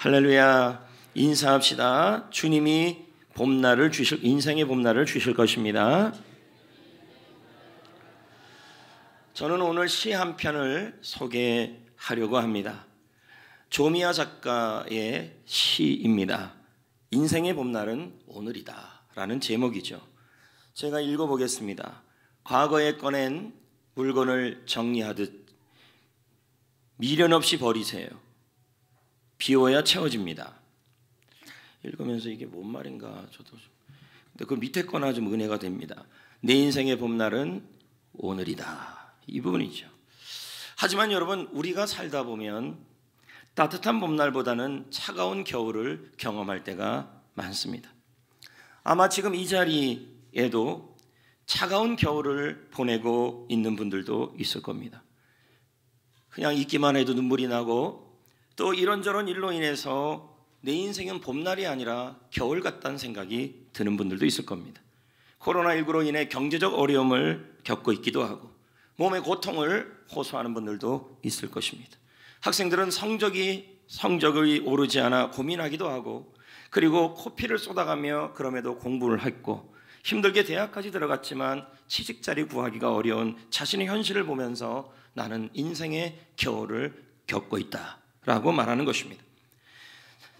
할렐루야. 인사합시다. 주님이 봄날을 주실, 인생의 봄날을 주실 것입니다. 저는 오늘 시 한 편을 소개하려고 합니다. 조미아 작가의 시입니다. 인생의 봄날은 오늘이다 라는 제목이죠. 제가 읽어보겠습니다. 과거에 꺼낸 물건을 정리하듯 미련 없이 버리세요. 비워야 채워집니다. 읽으면서 이게 뭔 말인가 저도 근데 그 밑에 거나 좀 은혜가 됩니다. 내 인생의 봄날은 오늘이다, 이 부분이죠. 하지만 여러분, 우리가 살다 보면 따뜻한 봄날보다는 차가운 겨울을 경험할 때가 많습니다. 아마 지금 이 자리에도 차가운 겨울을 보내고 있는 분들도 있을 겁니다. 그냥 있기만 해도 눈물이 나고, 또 이런저런 일로 인해서 내 인생은 봄날이 아니라 겨울 같다는 생각이 드는 분들도 있을 겁니다. 코로나19로 인해 경제적 어려움을 겪고 있기도 하고 몸의 고통을 호소하는 분들도 있을 것입니다. 학생들은 성적이 오르지 않아 고민하기도 하고, 그리고 코피를 쏟아가며 그럼에도 공부를 했고, 힘들게 대학까지 들어갔지만 취직자리 구하기가 어려운 자신의 현실을 보면서 나는 인생의 겨울을 겪고 있다 라고 말하는 것입니다.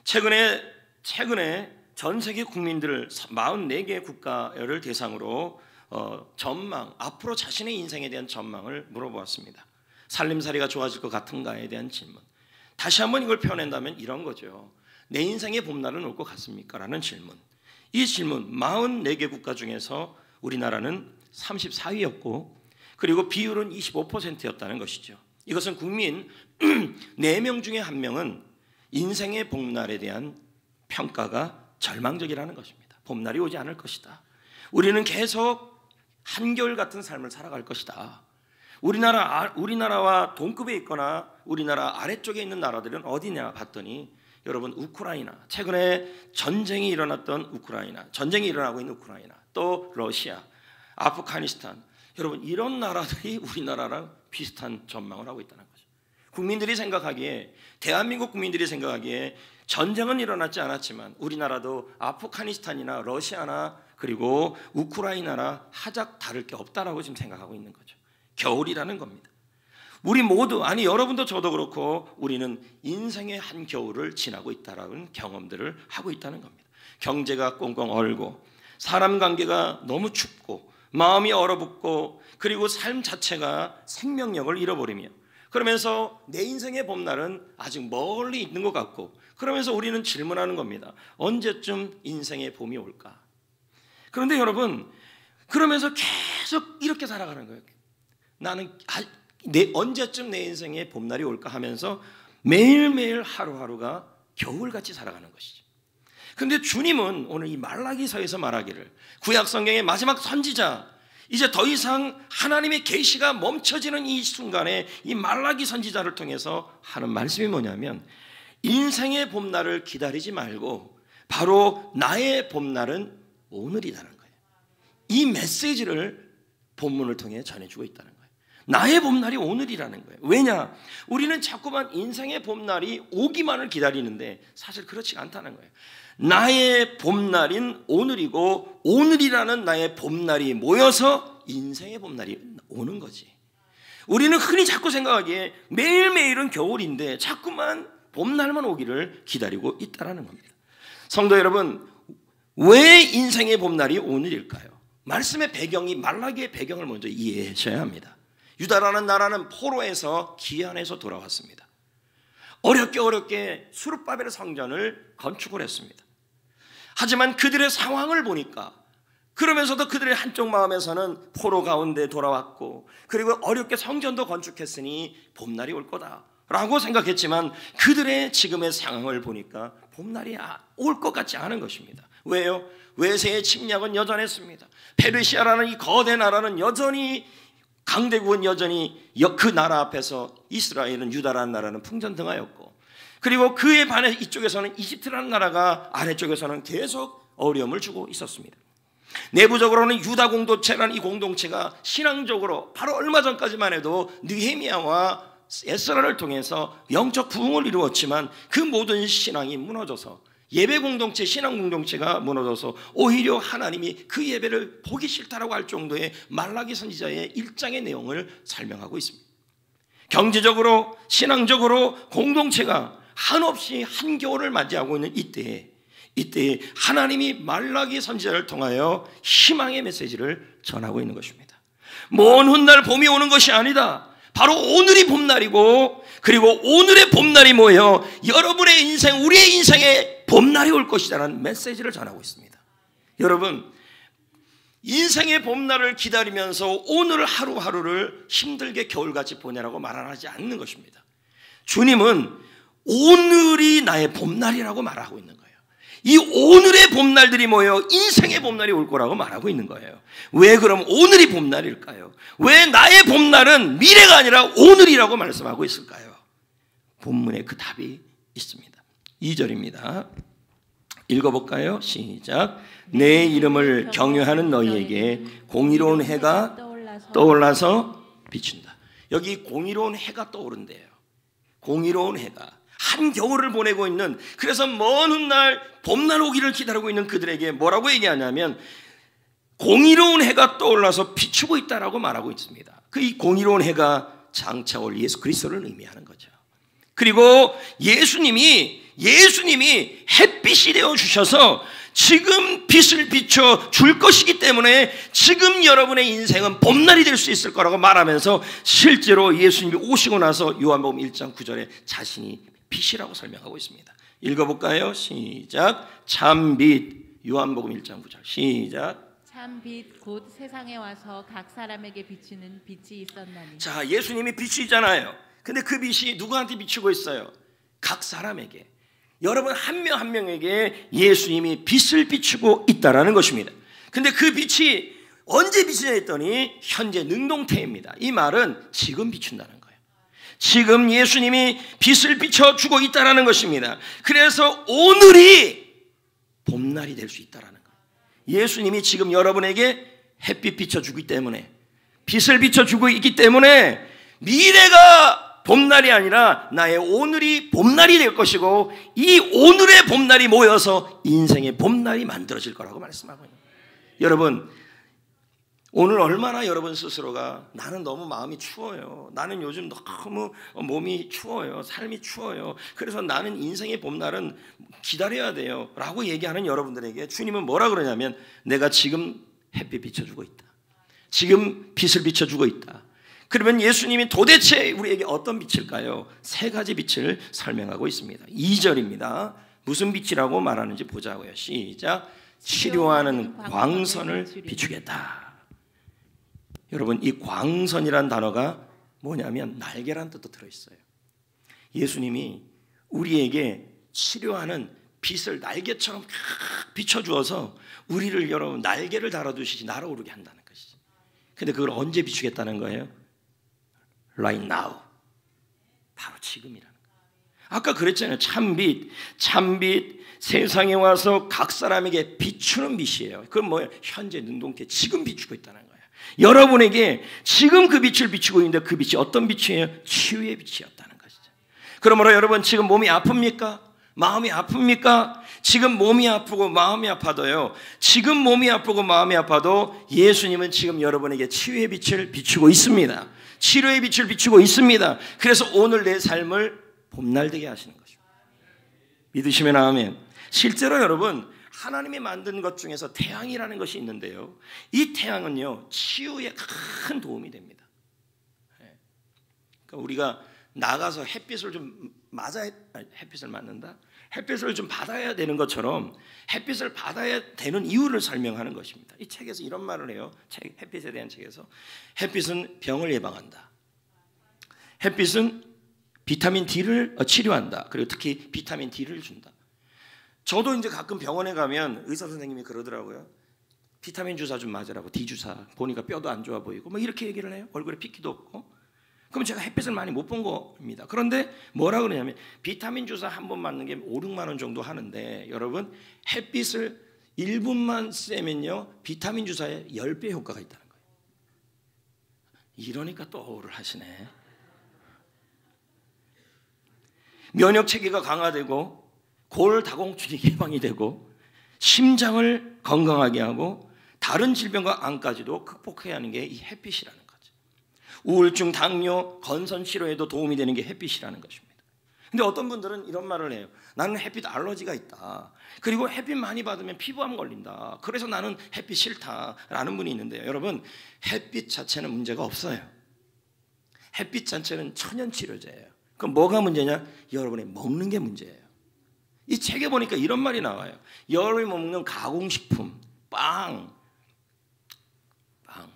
최근에 전 세계 국민들 44개 국가를 대상으로 전망, 앞으로 자신의 인생에 대한 전망을 물어보았습니다. 살림살이가 좋아질 것 같은가에 대한 질문. 다시 한번 이걸 표현한다면 이런 거죠. 내 인생의 봄날은 올 것 같습니까? 라는 질문. 이 질문 44개 국가 중에서 우리나라는 34위였고, 그리고 비율은 25%였다는 것이죠. 이것은 국민 4명 중에 1명은 인생의 봄날에 대한 평가가 절망적이라는 것입니다. 봄날이 오지 않을 것이다. 우리는 계속 한겨울 같은 삶을 살아갈 것이다. 우리나라와 동급에 있거나 우리나라 아래쪽에 있는 나라들은 어디냐 봤더니, 여러분, 우크라이나, 최근에 전쟁이 일어났던 우크라이나, 전쟁이 일어나고 있는 우크라이나, 또 러시아, 아프가니스탄, 여러분, 이런 나라들이 우리나라랑 비슷한 전망을 하고 있다는 거죠. 국민들이 생각하기에, 대한민국 국민들이 생각하기에 전쟁은 일어나지 않았지만 우리나라도 아프가니스탄이나 러시아나 그리고 우크라이나나 하작 다를 게 없다라고 지금 생각하고 있는 거죠. 겨울이라는 겁니다. 우리 모두, 아니 여러분도 저도 그렇고, 우리는 인생의 한 겨울을 지나고 있다라는 경험들을 하고 있다는 겁니다. 경제가 꽁꽁 얼고, 사람 관계가 너무 춥고, 마음이 얼어붙고, 그리고 삶 자체가 생명력을 잃어버리며, 그러면서 내 인생의 봄날은 아직 멀리 있는 것 같고, 그러면서 우리는 질문하는 겁니다. 언제쯤 인생의 봄이 올까? 그런데 여러분, 그러면서 계속 이렇게 살아가는 거예요. 나는 언제쯤 내 인생의 봄날이 올까 하면서 매일매일 하루하루가 겨울같이 살아가는 것이죠. 그런데 주님은 오늘 이 말라기서에서 말하기를, 구약 성경의 마지막 선지자, 이제 더 이상 하나님의 계시가 멈춰지는 이 순간에 이 말라기 선지자를 통해서 하는 말씀이 뭐냐면, 인생의 봄날을 기다리지 말고 바로 나의 봄날은 오늘이라는 거예요. 이 메시지를 본문을 통해 전해주고 있다는 거예요. 나의 봄날이 오늘이라는 거예요. 왜냐? 우리는 자꾸만 인생의 봄날이 오기만을 기다리는데 사실 그렇지 않다는 거예요. 나의 봄날인 오늘이고, 오늘이라는 나의 봄날이 모여서 인생의 봄날이 오는 거지. 우리는 흔히 자꾸 생각하기에 매일매일은 겨울인데 자꾸만 봄날만 오기를 기다리고 있다는 겁니다. 성도 여러분, 왜 인생의 봄날이 오늘일까요? 말씀의 배경이, 말라기의 배경을 먼저 이해하셔야 합니다. 유다라는 나라는 포로에서 기한에서 돌아왔습니다. 어렵게 수르바벨 성전을 건축을 했습니다. 하지만 그들의 상황을 보니까, 그러면서도 그들의 한쪽 마음에서는 포로 가운데 돌아왔고, 그리고 어렵게 성전도 건축했으니 봄날이 올 거다라고 생각했지만, 그들의 지금의 상황을 보니까 봄날이 올 것 같지 않은 것입니다. 왜요? 외세의 침략은 여전했습니다. 페르시아라는 이 거대 나라는 여전히, 강대국은 여전히 그 나라 앞에서 이스라엘은, 유다라는 나라는 풍전등화였고, 그리고 그에 반해 이쪽에서는 이집트라는 나라가 아래쪽에서는 계속 어려움을 주고 있었습니다. 내부적으로는 유다 공동체라는 이 공동체가 신앙적으로 바로 얼마 전까지만 해도 느헤미야와 에스라를 통해서 영적 부흥을 이루었지만 그 모든 신앙이 무너져서 예배 공동체, 신앙 공동체가 무너져서 오히려 하나님이 그 예배를 보기 싫다라고 할 정도의 말라기 선지자의 1장의 내용을 설명하고 있습니다. 경제적으로, 신앙적으로 공동체가 한없이 한겨울을 맞이하고 있는 이때에 하나님이 말라기 선지자를 통하여 희망의 메시지를 전하고 있는 것입니다. 먼 훗날 봄이 오는 것이 아니다. 바로 오늘이 봄날이고, 그리고 오늘의 봄날이 뭐예요? 여러분의 인생, 우리의 인생에 봄날이 올 것이라는 메시지를 전하고 있습니다. 여러분, 인생의 봄날을 기다리면서 오늘 하루하루를 힘들게 겨울같이 보내라고 말하지 않는 것입니다. 주님은 오늘이 나의 봄날이라고 말하고 있는 거예요. 이 오늘의 봄날들이 뭐예요? 인생의 봄날이 올 거라고 말하고 있는 거예요. 왜 그럼 오늘이 봄날일까요? 왜 나의 봄날은 미래가 아니라 오늘이라고 말씀하고 있을까요? 본문에 그 답이 있습니다. 2절입니다. 읽어볼까요? 시작. 내 이름을 경외하는 너희에게 공의로운 해가 떠올라서 비춘다. 여기 공의로운 해가 떠오른대요. 공의로운 해가 한겨울을 보내고 있는, 그래서 먼 훗날 봄날 오기를 기다리고 있는 그들에게 뭐라고 얘기하냐면 공의로운 해가 떠올라서 비추고 있다라고 말하고 있습니다. 그 이 공의로운 해가 장차 올 예수 그리스도를 의미하는 거죠. 그리고 예수님이 햇빛이 되어 주셔서 지금 빛을 비춰 줄 것이기 때문에 지금 여러분의 인생은 봄날이 될 수 있을 거라고 말하면서 실제로 예수님이 오시고 나서 요한복음 1장 9절에 자신이 빛이라고 설명하고 있습니다. 읽어볼까요? 시작. 참빛. 요한복음 1장 9절 시작. 참빛 곧 세상에 와서 각 사람에게 비추는 빛이 있었나니. 자, 예수님이 빛이잖아요. 근데 그 빛이 누구한테 비추고 있어요? 각 사람에게. 여러분 한 명 한 명에게 예수님이 빛을 비추고 있다라는 것입니다. 근데 그 빛이 언제 비추냐 했더니 현재 능동태입니다. 이 말은 지금 비춘다는 거예요. 지금 예수님이 빛을 비춰주고 있다는 것입니다. 그래서 오늘이 봄날이 될 수 있다는 거예요. 예수님이 지금 여러분에게 햇빛 비춰주기 때문에, 빛을 비춰주고 있기 때문에 미래가 봄날이 아니라 나의 오늘이 봄날이 될 것이고, 이 오늘의 봄날이 모여서 인생의 봄날이 만들어질 거라고 말씀하고 있는 거예요. 여러분, 오늘 얼마나 여러분 스스로가 나는 너무 마음이 추워요, 나는 요즘 너무 몸이 추워요, 삶이 추워요, 그래서 나는 인생의 봄날은 기다려야 돼요 라고 얘기하는 여러분들에게 주님은 뭐라 그러냐면 내가 지금 햇빛 비춰주고 있다, 지금 빛을 비춰주고 있다. 그러면 예수님이 도대체 우리에게 어떤 빛일까요? 세 가지 빛을 설명하고 있습니다. 2절입니다. 무슨 빛이라고 말하는지 보자고요. 시작. 치료하는 광선을 비추겠다. 여러분, 이 광선이란 단어가 뭐냐면 날개란 뜻도 들어있어요. 예수님이 우리에게 치료하는 빛을 날개처럼 비춰주어서 우리를 여러분 날개를 달아두시지 날아오르게 한다는 것이죠. 근데 그걸 언제 비추겠다는 거예요? Right now. 바로 지금이라는 거예요. 아까 그랬잖아요. 참빛 세상에 와서 각 사람에게 비추는 빛이에요. 그건 뭐예요? 현재 능동태 지금 비추고 있다는 거예요. 여러분에게 지금 그 빛을 비추고 있는데 그 빛이 어떤 빛이에요? 치유의 빛이었다는 것이죠. 그러므로 여러분 지금 몸이 아픕니까? 마음이 아픕니까? 지금 몸이 아프고 마음이 아파도요, 지금 몸이 아프고 마음이 아파도 예수님은 지금 여러분에게 치유의 빛을 비추고 있습니다. 치료의 빛을 비추고 있습니다. 그래서 오늘 내 삶을 봄날 되게 하시는 것입니다. 믿으시면 아멘. 실제로 여러분 하나님이 만든 것 중에서 태양이라는 것이 있는데요, 이 태양은요 치유에 큰 도움이 됩니다. 그러니까 우리가 나가서 햇빛을 좀 햇빛을 맞는다? 햇빛을 좀 받아야 되는 것처럼 햇빛을 받아야 되는 이유를 설명하는 것입니다. 이 책에서 이런 말을 해요. 햇빛에 대한 책에서 햇빛은 병을 예방한다. 햇빛은 비타민 D를 치료한다. 그리고 특히 비타민 D를 준다. 저도 이제 가끔 병원에 가면 의사 선생님이 그러더라고요. 비타민 주사 좀 맞으라고. D 주사 보니까 뼈도 안 좋아 보이고 뭐 이렇게 얘기를 해요. 얼굴에 핏기도 없고. 그럼 제가 햇빛을 많이 못 본 겁니다. 그런데 뭐라 그러냐면 비타민 주사 한 번 맞는 게 5, 6만 원 정도 하는데 여러분 햇빛을 1분만 쐬면요 비타민 주사에 10배 효과가 있다는 거예요. 이러니까 또 어우를 하시네. 면역 체계가 강화되고 골다공증이 예방이 되고 심장을 건강하게 하고 다른 질병과 암까지도 극복해야 하는 게 이 햇빛이라는 거죠. 우울증, 당뇨, 건선 치료에도 도움이 되는 게 햇빛이라는 것입니다. 근데 어떤 분들은 이런 말을 해요. 나는 햇빛 알러지가 있다. 그리고 햇빛 많이 받으면 피부암 걸린다. 그래서 나는 햇빛 싫다라는 분이 있는데요. 여러분, 햇빛 자체는 문제가 없어요. 햇빛 자체는 천연 치료제예요. 그럼 뭐가 문제냐? 여러분이 먹는 게 문제예요. 이 책에 보니까 이런 말이 나와요. 여러분이 먹는 가공식품, 빵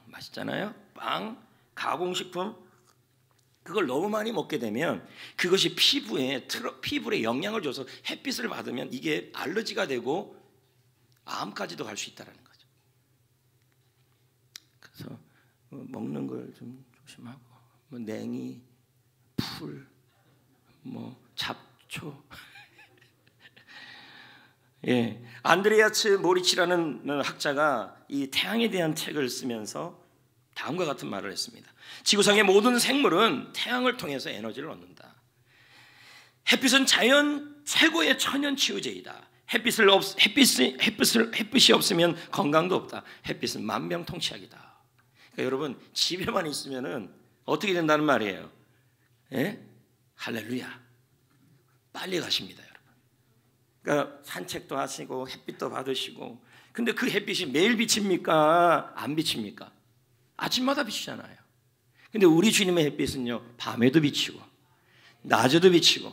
맛있잖아요. 빵, 가공식품, 그걸 너무 많이 먹게 되면 그것이 피부에 영향을 줘서 햇빛을 받으면 이게 알러지가 되고 암까지도 갈 수 있다는 거죠. 그래서 먹는 걸 좀 조심하고, 뭐 냉이, 풀, 뭐 잡초. 예, 안드레아츠 모리치라는 학자가 이 태양에 대한 책을 쓰면서 다음과 같은 말을 했습니다. 지구상의 모든 생물은 태양을 통해서 에너지를 얻는다. 햇빛은 자연 최고의 천연 치유제이다. 햇빛이 없으면 건강도 없다. 햇빛은 만병통치약이다. 그러니까 여러분, 집에만 있으면은 어떻게 된다는 말이에요? 예? 할렐루야. 빨리 가십니다, 여러분. 그러니까 산책도 하시고 햇빛도 받으시고. 근데 그 햇빛이 매일 비칩니까? 안 비칩니까? 아침마다 비치잖아요. 근데 우리 주님의 햇빛은요, 밤에도 비치고 낮에도 비치고,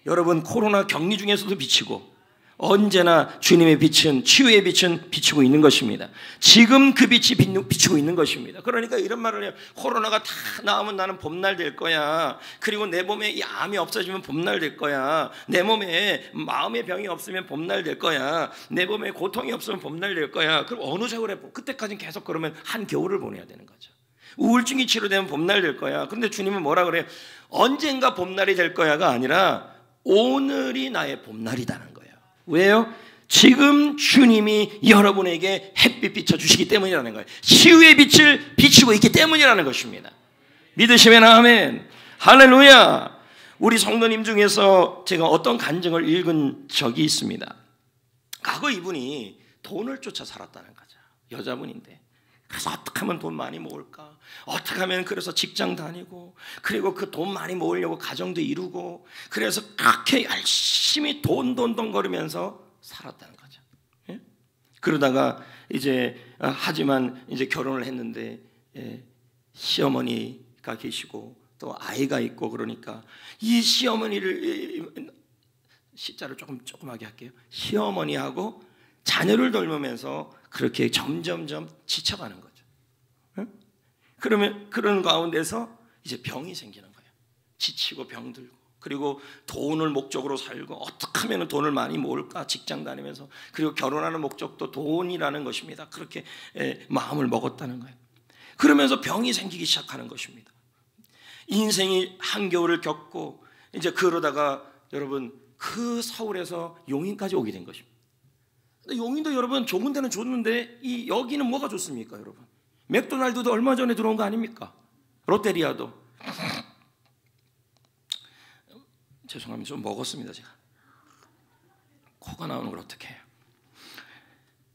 여러분 코로나 격리 중에서도 비치고, 언제나 주님의 빛은, 치유의 빛은 비치고 있는 것입니다. 지금 그 빛이 비치고 있는 것입니다. 그러니까 이런 말을 해요. 코로나가 다 나오면 나는 봄날 될 거야. 그리고 내 몸에 이 암이 없어지면 봄날 될 거야. 내 몸에 마음의 병이 없으면 봄날 될 거야. 내 몸에 고통이 없으면 봄날 될 거야. 그럼 어느 세월에, 그때까지는 계속 그러면 한 겨울을 보내야 되는 거죠. 우울증이 치료되면 봄날 될 거야. 근데 주님은 뭐라 그래요? 언젠가 봄날이 될 거야가 아니라 오늘이 나의 봄날이다는 거예요. 왜요? 지금 주님이 여러분에게 햇빛 비춰주시기 때문이라는 거예요. 치유의 빛을 비추고 있기 때문이라는 것입니다. 믿으시면 아멘. 할렐루야. 우리 성도님 중에서 제가 어떤 간증을 읽은 적이 있습니다. 과거 이분이 돈을 쫓아 살았다는 거죠. 여자분인데, 그래서 어떻게 하면 돈 많이 모을까? 어떻게 하면 그래서 직장 다니고, 그리고 그 돈 많이 모으려고 가정도 이루고, 그래서 그렇게 열심히 돈 거리면서 살았다는 거죠. 예? 그러다가 이제 하지만 이제 결혼을 했는데, 시어머니가 계시고 또 아이가 있고, 그러니까 이 시어머니를, 시자를 조금하게 할게요. 시어머니하고 자녀를 돌보면서 그렇게 점점점 지쳐가는 거죠. 응? 그러면 그런 가운데서 이제 병이 생기는 거예요. 지치고 병들고, 그리고 돈을 목적으로 살고, 어떻게 하면 돈을 많이 모을까, 직장 다니면서. 그리고 결혼하는 목적도 돈이라는 것입니다. 그렇게 마음을 먹었다는 거예요. 그러면서 병이 생기기 시작하는 것입니다. 인생이 한겨울을 겪고, 이제 그러다가 여러분 그 서울에서 용인까지 오게 된 것입니다. 용인도 여러분 좋은 데는 좋는데, 이 여기는 뭐가 좋습니까, 여러분? 맥도날드도 얼마 전에 들어온 거 아닙니까? 롯데리아도. 죄송합니다. 좀 먹었습니다, 제가. 코가 나오는 걸 어떻게 해요?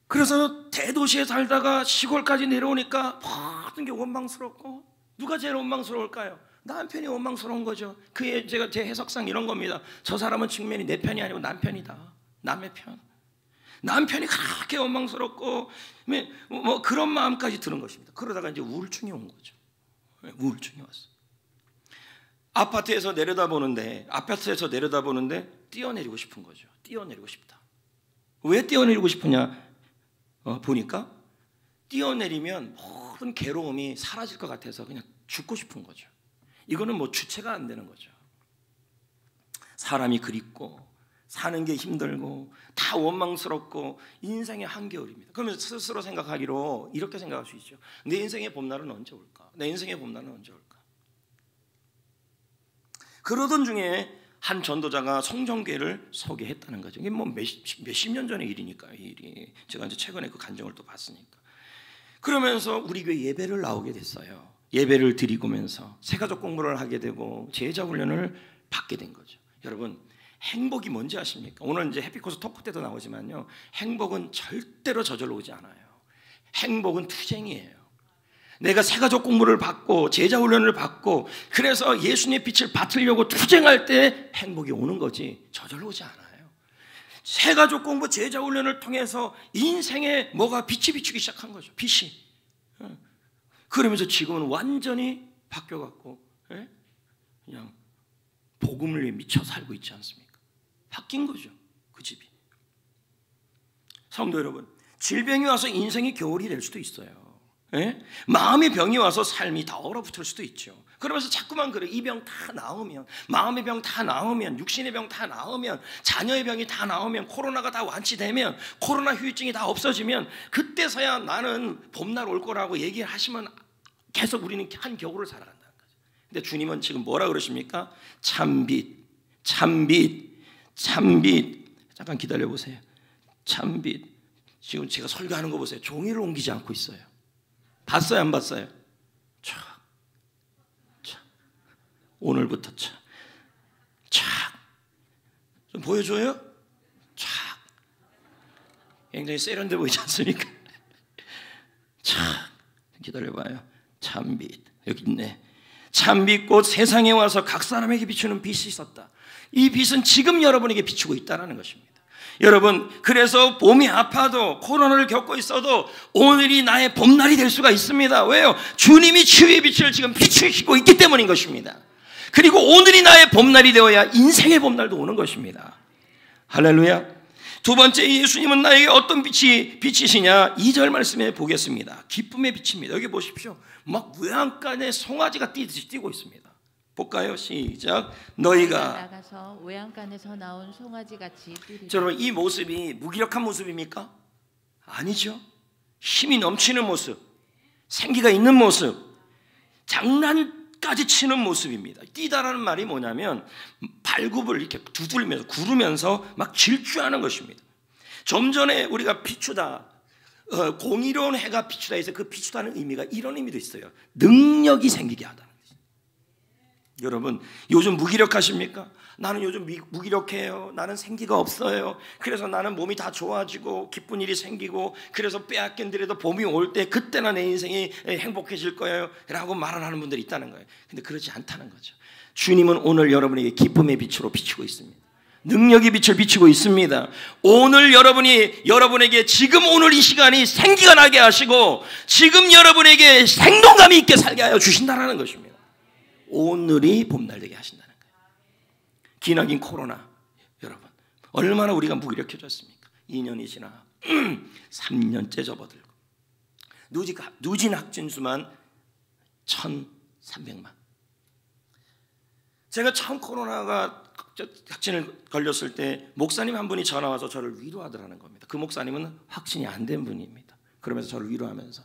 그래서 대도시에 살다가 시골까지 내려오니까 모든 게 원망스럽고, 누가 제일 원망스러울까요? 남편이 원망스러운 거죠. 제 해석상 이런 겁니다. 저 사람은 측면이 내 편이 아니고 남편이다. 남의 편. 남편이 그렇게 원망스럽고, 뭐 그런 마음까지 드는 것입니다. 그러다가 이제 우울증이 온 거죠. 우울증이 왔어요. 아파트에서 내려다보는데 뛰어내리고 싶은 거죠. 뛰어내리고 싶다. 왜 뛰어내리고 싶으냐? 보니까 뛰어내리면 모든 괴로움이 사라질 것 같아서 그냥 죽고 싶은 거죠. 이거는 뭐 주체가 안 되는 거죠. 사람이 그립고, 사는 게 힘들고, 다 원망스럽고, 인생의 한겨울입니다. 그러면 스스로 생각하기로 이렇게 생각할 수 있죠. 내 인생의 봄날은 언제 올까? 내 인생의 봄날은 언제 올까? 그러던 중에 한 전도자가 성정교회를 소개했다는 거죠. 이게 뭐 몇십 년 전의 일이니까요, 이 일이. 제가 이제 최근에 그 간증을 또 봤으니까. 그러면서 우리 교회 예배를 나오게 됐어요. 예배를 드리고면서 새가족 공부를 하게 되고 제자 훈련을 받게 된 거죠. 여러분, 행복이 뭔지 아십니까? 오늘 이제 해피코스 토크 때도 나오지만요, 행복은 절대로 저절로 오지 않아요. 행복은 투쟁이에요. 내가 새가족 공부를 받고 제자 훈련을 받고 그래서 예수님의 빛을 받으려고 투쟁할 때 행복이 오는 거지 저절로 오지 않아요. 새가족 공부 제자 훈련을 통해서 인생에 뭐가 빛이 비추기 시작한 거죠. 빛이. 그러면서 지금은 완전히 바뀌어갖고 그냥 복음을 위해 미쳐 살고 있지 않습니까? 바뀐 거죠, 그 집이. 성도 여러분, 질병이 와서 인생이 겨울이 될 수도 있어요. 마음의 병이 와서 삶이 다 얼어붙을 수도 있죠. 그러면서 자꾸만 그래. 이 병 다 나으면, 마음의 병 다 나으면, 육신의 병 다 나으면, 자녀의 병이 다 나으면, 코로나가 다 완치되면, 코로나 후유증이 다 없어지면 그때서야 나는 봄날 올 거라고 얘기하시면 계속 우리는 한 겨울을 살아간다는 거죠. 근데 주님은 지금 뭐라 그러십니까? 참빛, 참빛, 참빛. 잠깐 기다려 보세요. 참빛. 지금 제가 설교하는 거 보세요. 종이를 옮기지 않고 있어요. 봤어요, 안 봤어요? 촥, 촥. 오늘부터 촥, 촥. 좀 보여줘요? 촥. 굉장히 세련돼 보이지 않습니까? 촥. 기다려봐요. 참빛. 여기 있네. 참빛꽃 세상에 와서 각 사람에게 비추는 빛이 있었다. 이 빛은 지금 여러분에게 비추고 있다는 것입니다. 여러분, 그래서 봄이 아파도 코로나를 겪고 있어도 오늘이 나의 봄날이 될 수가 있습니다. 왜요? 주님이 치유의 빛을 지금 비추시고 있기 때문인 것입니다. 그리고 오늘이 나의 봄날이 되어야 인생의 봄날도 오는 것입니다. 할렐루야. 두 번째, 예수님은 나에게 어떤 빛이 비치시냐? 2절 말씀에 보겠습니다. 기쁨의 빛입니다. 여기 보십시오. 막 외양간에 송아지가 뛰듯이 뛰고 있습니다. 볼까요? 시작. 너희가 나가서 외양간에서 나온 송아지 같이 뛰리라. 여러분, 이 모습이 무기력한 모습입니까? 아니죠. 힘이 넘치는 모습, 생기가 있는 모습, 장난까지 치는 모습입니다. 뛰다라는 말이 뭐냐면 발굽을 이렇게 두들면서 구르면서 막 질주하는 것입니다. 좀 전에 우리가 비추다, 공의로운 해가 비추다 해서 그 비추다는 의미가 이런 의미도 있어요. 능력이 생기게 하다. 여러분, 요즘 무기력하십니까? 나는 요즘 무기력해요. 나는 생기가 없어요. 그래서 나는 몸이 다 좋아지고 기쁜 일이 생기고 그래서 빼앗긴더라도 봄이 올 때 그때나 내 인생이 행복해질 거예요 라고 말을 하는 분들이 있다는 거예요. 근데 그렇지 않다는 거죠. 주님은 오늘 여러분에게 기쁨의 빛으로 비추고 있습니다. 능력의 빛을 비추고 있습니다. 오늘 여러분에게 지금 오늘 이 시간이 생기가 나게 하시고 지금 여러분에게 생동감이 있게 살게 하여 주신다는 것입니다. 오늘이 봄날 되게 하신다는 거예요. 기나긴 코로나, 여러분 얼마나 우리가 무기력해졌습니까? 2년이 지나 3년째 접어들고 누진 확진수만 1,300만. 제가 처음 코로나가 확진을 걸렸을 때 목사님 한 분이 전화 와서 저를 위로하더라는 겁니다. 그 목사님은 확진이 안 된 분입니다. 그러면서 저를 위로하면서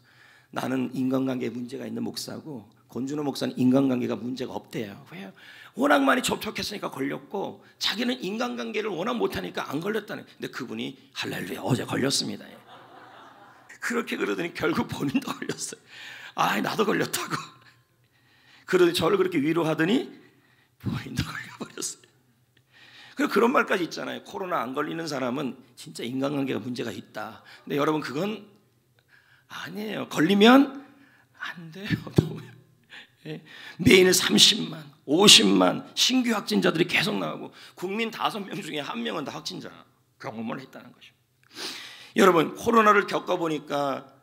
나는 인간관계에 문제가 있는 목사고 권준호 목사는 인간관계가 문제가 없대요. 왜요? 워낙 많이 접촉했으니까 걸렸고 자기는 인간관계를 워낙 못하니까 안 걸렸다는. 근데 그분이 할렐루야 어제 걸렸습니다. 그렇게 그러더니 결국 본인도 걸렸어요. 아, 나도 걸렸다고. 그러더니 저를 그렇게 위로하더니 본인도 걸려버렸어요. 그리고 그런 말까지 있잖아요. 코로나 안 걸리는 사람은 진짜 인간관계가 문제가 있다. 근데 여러분 그건 아니에요. 걸리면 안 돼요. 매일 30만, 50만 신규 확진자들이 계속 나오고 국민 5명 중에 1명은 다 확진자 경험을 했다는 것입니다. 여러분 코로나를 겪어보니까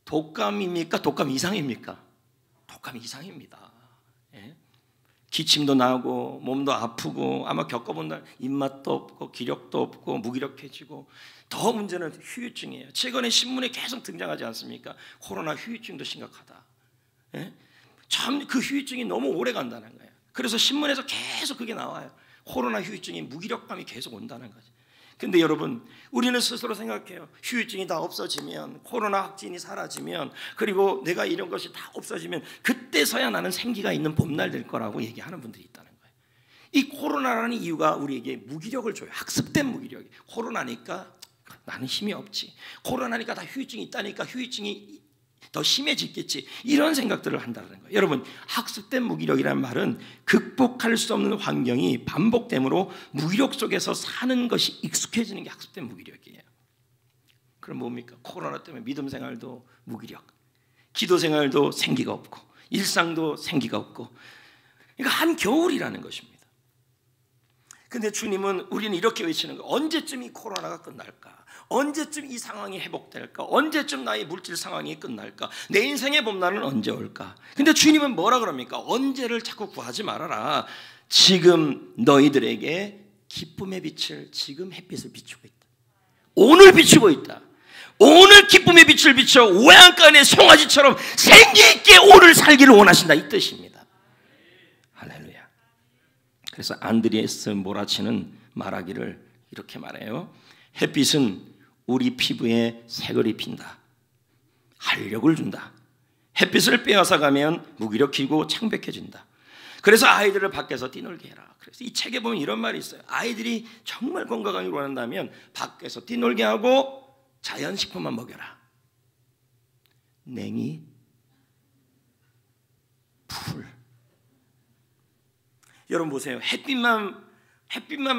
독감입니까? 독감 이상입니까? 독감 이상입니다. 기침도 나고 몸도 아프고 아마 겪어본다 입맛도 없고 기력도 없고 무기력해지고 더 문제는 후유증이에요. 최근에 신문에 계속 등장하지 않습니까? 코로나 후유증도 심각하다. 참 그 후유증이 너무 오래 간다는 거예요. 그래서 신문에서 계속 그게 나와요. 코로나 후유증이 무기력감이 계속 온다는 거죠. 근데 여러분 우리는 스스로 생각해요. 후유증이 다 없어지면 코로나 확진이 사라지면 그리고 내가 이런 것이 다 없어지면 그때서야 나는 생기가 있는 봄날 될 거라고 얘기하는 분들이 있다는 거예요. 이 코로나라는 이유가 우리에게 무기력을 줘요. 학습된 무기력이. 코로나니까 나는 힘이 없지. 코로나니까 다 후유증이 있다니까 후유증이 더 심해지겠지, 이런 생각들을 한다는 거예요. 여러분, 학습된 무기력이라는 말은 극복할 수 없는 환경이 반복됨으로 무기력 속에서 사는 것이 익숙해지는 게 학습된 무기력이에요. 그럼 뭡니까? 코로나 때문에 믿음 생활도 무기력, 기도 생활도 생기가 없고, 일상도 생기가 없고, 그러니까 한겨울이라는 것입니다. 근데 주님은, 우리는 이렇게 외치는 거예요. 언제쯤 이 코로나가 끝날까? 언제쯤 이 상황이 회복될까? 언제쯤 나의 물질 상황이 끝날까? 내 인생의 봄날은 언제 올까? 근데 주님은 뭐라 그럽니까? 언제를 자꾸 구하지 말아라. 지금 너희들에게 기쁨의 빛을, 지금 햇빛을 비추고 있다. 오늘 비추고 있다. 오늘 기쁨의 빛을 비춰 외양간의 송아지처럼 생기있게 오늘 살기를 원하신다, 이 뜻입니다. 할렐루야. 그래서 안드리에스 모라치는 말하기를 이렇게 말해요. 햇빛은 우리 피부에 색을 입힌다. 활력을 준다. 햇빛을 빼앗아가면 무기력해지고 창백해진다. 그래서 아이들을 밖에서 뛰놀게 해라. 그래서 이 책에 보면 이런 말이 있어요. 아이들이 정말 건강하게 원한다면 밖에서 뛰놀게 하고 자연식품만 먹여라. 냉이, 풀. 여러분 보세요. 햇빛만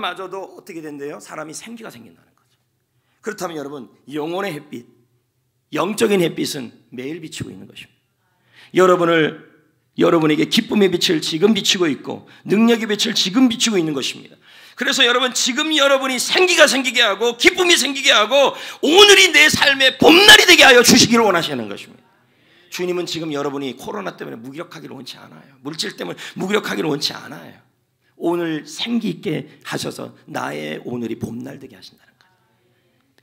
맞아도 어떻게 된대요? 사람이 생기가 생긴다는 거죠. 그렇다면 여러분, 영혼의 햇빛, 영적인 햇빛은 매일 비추고 있는 것입니다. 여러분에게 기쁨의 빛을 지금 비추고 있고, 능력의 빛을 지금 비추고 있는 것입니다. 그래서 여러분, 지금 여러분이 생기가 생기게 하고 기쁨이 생기게 하고 오늘이 내 삶의 봄날이 되게 하여 주시기를 원하시는 것입니다. 주님은 지금 여러분이 코로나 때문에 무기력하기를 원치 않아요. 물질 때문에 무기력하기를 원치 않아요. 오늘 생기 있게 하셔서 나의 오늘이 봄날 되게 하신다는 거예요.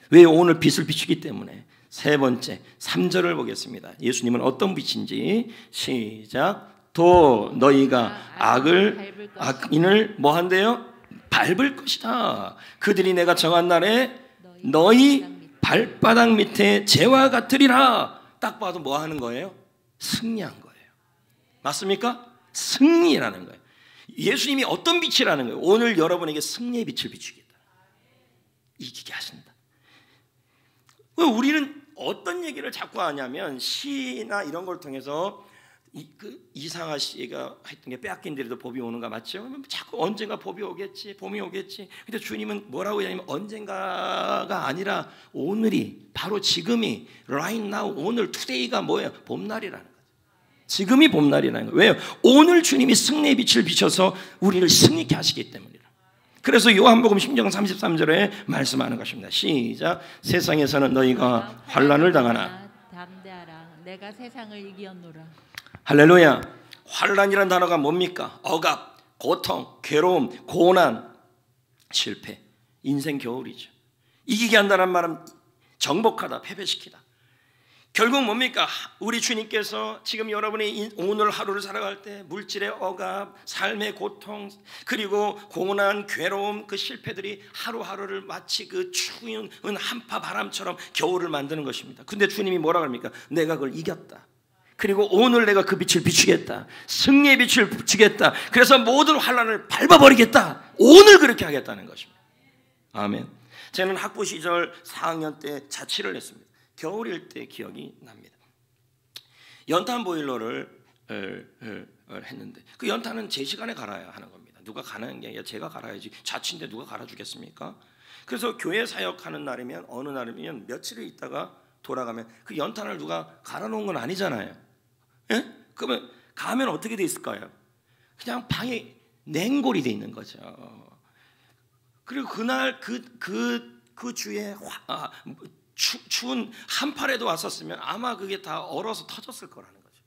왜? 오늘 빛을 비추기 때문에. 세 번째 3절을 보겠습니다. 예수님은 어떤 빛인지 시작. 또 너희가 악인을 뭐 한대요? 밟을 것이다. 그들이 내가 정한 날에 너희 발바닥 밑에 재와 같으리라. 딱 봐도 뭐 하는 거예요? 승리한 거예요. 맞습니까? 승리라는 거예요. 예수님이 어떤 빛이라는 거예요? 오늘 여러분에게 승리의 빛을 비추겠다. 이기게 하신다. 우리는 어떤 얘기를 자꾸 하냐면 시나 이런 걸 통해서 이상하 씨가 했던 게 빼앗긴데도 복이 오는가, 맞죠? 자꾸 언젠가 복이 오겠지, 봄이 오겠지. 근데 주님은 뭐라고 하냐면 언젠가가 아니라 오늘이, 바로 지금이, right now, 오늘, today가 뭐예요? 봄날이라는 거죠. 지금이 봄날이라는 거예요. 왜요? 오늘 주님이 승리의 빛을 비춰서 우리를 승리케 하시기 때문이라. 그래서 요한복음 10장 33절에 말씀하는 것입니다. 시작. 세상에서는 너희가 환난을 당하나 담대하라. 내가 세상을 이기었노라. 할렐루야. 환난이라는 단어가 뭡니까? 억압, 고통, 괴로움, 고난, 실패, 인생 겨울이죠. 이기게 한다는 말은 정복하다, 패배시키다. 결국 뭡니까? 우리 주님께서 지금 여러분이 오늘 하루를 살아갈 때 물질의 억압, 삶의 고통, 그리고 고난, 괴로움, 그 실패들이 하루하루를 마치 그 추운 한파 바람처럼 겨울을 만드는 것입니다. 근데 주님이 뭐라고 합니까? 내가 그걸 이겼다. 그리고 오늘 내가 그 빛을 비추겠다. 승리의 빛을 비추겠다. 그래서 모든 환난을 밟아버리겠다. 오늘 그렇게 하겠다는 것입니다. 아멘. 저는 학부 시절 4학년 때 자취를 했습니다. 겨울일 때 기억이 납니다. 연탄 보일러를 했는데 그 연탄은 제 시간에 갈아야 하는 겁니다. 누가 가는 게 아니라 제가 갈아야지. 자취인데 누가 갈아주겠습니까? 그래서 교회 사역하는 날이면, 어느 날이면 며칠을 있다가 돌아가면 그 연탄을 누가 갈아놓은 건 아니잖아요. 예? 그러면 가면 어떻게 돼 있을까요? 그냥 방에 냉골이 돼 있는 거죠. 그리고 그날 그 주에 추운 한파라도 왔었으면 아마 그게 다 얼어서 터졌을 거라는 거죠.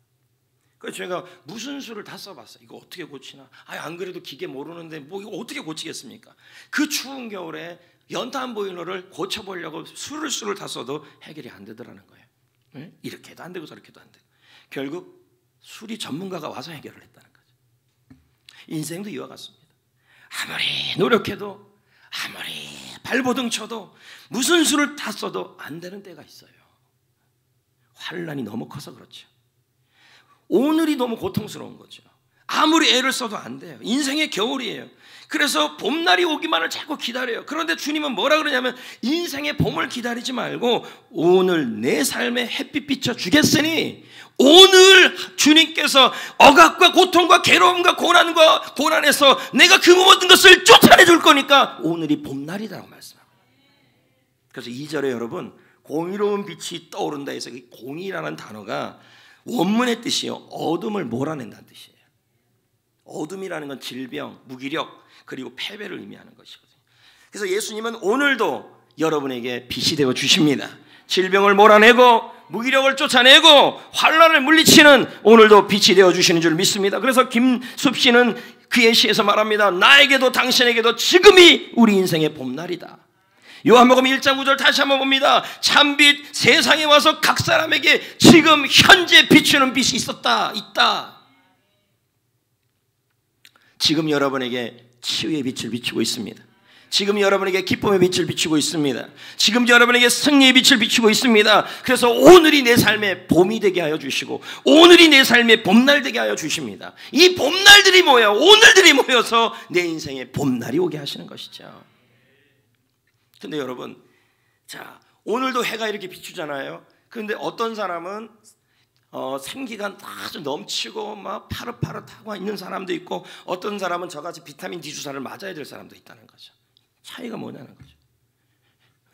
그래서 제가 무슨 수를 다 써봤어요. 이거 어떻게 고치나? 안 그래도 기계 모르는데 뭐 이거 어떻게 고치겠습니까? 그 추운 겨울에 연탄 보일러를 고쳐보려고 수를 다 써도 해결이 안 되더라는 거예요. 네? 이렇게 해도 안 되고 저렇게 해도 안 되고. 결국 수리 전문가가 와서 해결을 했다는 거죠. 인생도 이와 같습니다. 아무리 노력해도, 아무리 발버둥 쳐도, 무슨 수를 다 써도 안 되는 때가 있어요. 환난이 너무 커서 그렇죠. 오늘이 너무 고통스러운 거죠. 아무리 애를 써도 안 돼요. 인생의 겨울이에요. 그래서 봄날이 오기만을 자꾸 기다려요. 그런데 주님은 뭐라 그러냐면 인생의 봄을 기다리지 말고 오늘 내 삶에 햇빛 비춰 주겠으니 오늘 주님께서 억압과 고통과 괴로움과 고난에서 내가 그 모든 것을 쫓아내 줄 거니까 오늘이 봄날이라고 말씀합니다. 그래서 2절에 여러분 공의로운 빛이 떠오른다 해서 이 공의라는 단어가 원문의 뜻이요 어둠을 몰아낸다는 뜻이에요. 어둠이라는 건 질병, 무기력 그리고 패배를 의미하는 것이거든요. 그래서 예수님은 오늘도 여러분에게 빛이 되어 주십니다. 질병을 몰아내고 무기력을 쫓아내고 환난을 물리치는 오늘도 빛이 되어 주시는 줄 믿습니다. 그래서 김숙 씨는 그의 시에서 말합니다. 나에게도 당신에게도 지금이 우리 인생의 봄날이다. 요한복음 1장 9절 다시 한번 봅니다. 참빛 세상에 와서 각 사람에게 지금 현재 비추는 빛이 있다. 지금 여러분에게 치유의 빛을 비추고 있습니다. 지금 여러분에게 기쁨의 빛을 비추고 있습니다. 지금 여러분에게 승리의 빛을 비추고 있습니다. 그래서 오늘이 내 삶의 봄이 되게 하여 주시고 오늘이 내 삶의 봄날 되게 하여 주십니다. 이 봄날들이 모여 오늘들이 모여서 내 인생의 봄날이 오게 하시는 것이죠. 근데 여러분, 자 오늘도 해가 이렇게 비추잖아요. 그런데 어떤 사람은 생기가 아주 넘치고 막 파릇파릇하고 있는 사람도 있고 어떤 사람은 저같이 비타민 D 주사를 맞아야 될 사람도 있다는 거죠. 차이가 뭐냐는 거죠.